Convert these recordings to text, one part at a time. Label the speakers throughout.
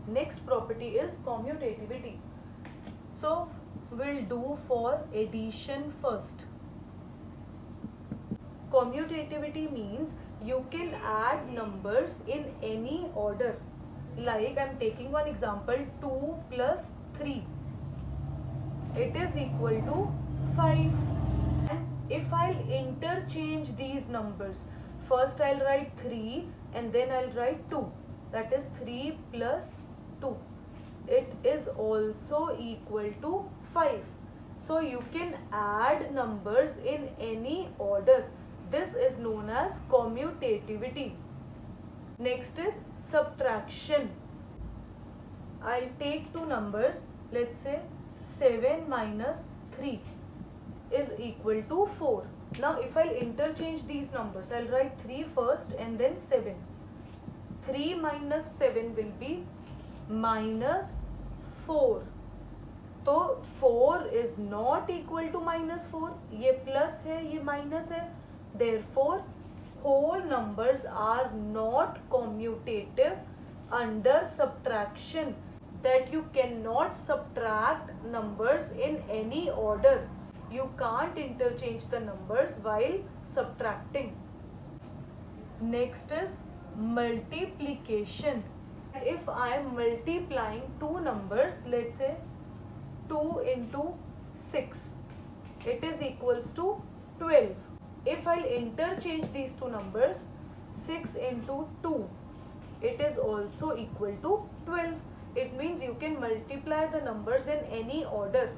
Speaker 1: Next property is commutativity. So we'll do for addition first. Commutativity means you can add numbers in any order. Like I'm taking one example, 2 plus 3. It is equal to 5. And if I'll interchange these numbers, first I'll write 3 and then I'll write 2. That is 3 plus 2. It is also equal to 5. So you can add numbers in any order. This is known as commutativity. Next is subtraction. I'll take two numbers. Let's say 7 minus 3 is equal to 4. Now if I'll interchange these numbers, I'll write 3 first and then 7. 3 minus 7 will be minus 4. तो 4 is not equal to minus 4. ये plus है, ये minus है. Therefore, whole numbers are not commutative under subtraction. That you cannot subtract numbers in any order. You can't interchange the numbers while subtracting. Next is multiplication. If I am multiplying two numbers, let's say 2 into 6, it is equals to 12. If I'll interchange these two numbers, 6 into 2, it is also equal to 12. It means you can multiply the numbers in any order.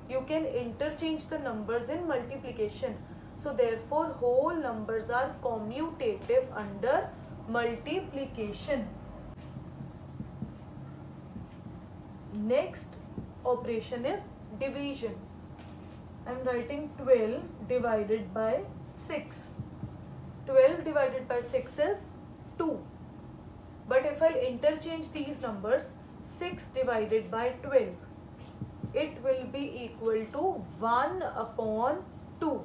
Speaker 1: You can interchange the numbers in multiplication. So therefore whole numbers are commutative under multiplication. Next operation is division. I am writing 12 divided by 6. 12 divided by 6 is 2. But if I interchange these numbers, 6 divided by 12, it will be equal to 1 upon 2.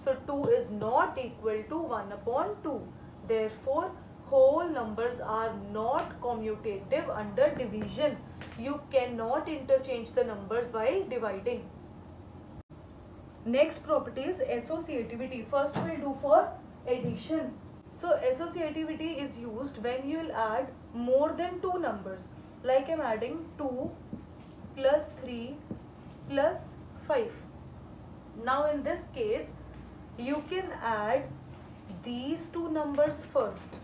Speaker 1: So 2 is not equal to 1 upon 2. Therefore, whole numbers are not commutative under division. You cannot interchange the numbers while dividing. Next property is associativity. First we'll do for addition. So associativity is used when you will add more than two numbers. Like I'm adding 2 plus 3 plus 5. Now in this case, you can add these two numbers first.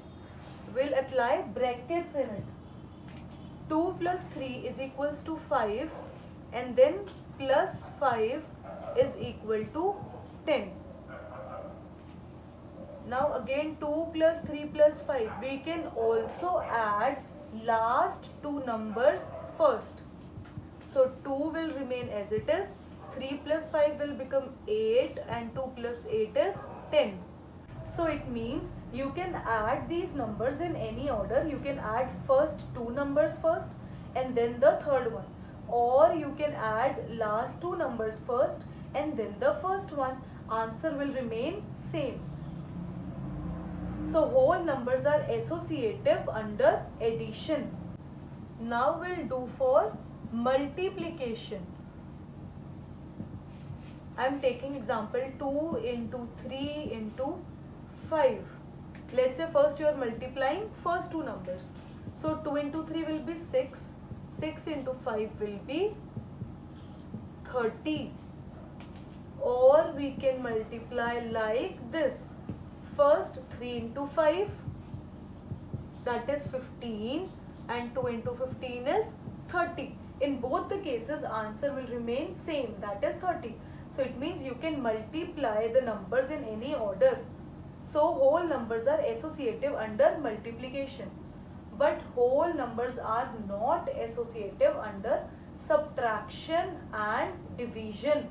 Speaker 1: We'll apply brackets in it. 2 plus 3 is equals to 5 and then plus 5 is equal to 10. Now again 2 plus 3 plus 5. We can also add last two numbers first. So 2 will remain as it is. 3 plus 5 will become 8 and 2 plus 8 is 10. So it means you can add these numbers in any order. You can add first two numbers first and then the third one. Or you can add last two numbers first and then the first one. Answer will remain same. So whole numbers are associative under addition. Now we'll do for multiplication. I am taking example 2 into 3 into 5. Let's say first you are multiplying first two numbers. So 2 into 3 will be 6. 6 into 5 will be 30. Or we can multiply like this. First 3 into 5, that is 15, and 2 into 15 is 30. In both the cases, answer will remain same, that is 30. So it means you can multiply the numbers in any order. So whole numbers are associative under multiplication. But whole numbers are not associative under subtraction and division.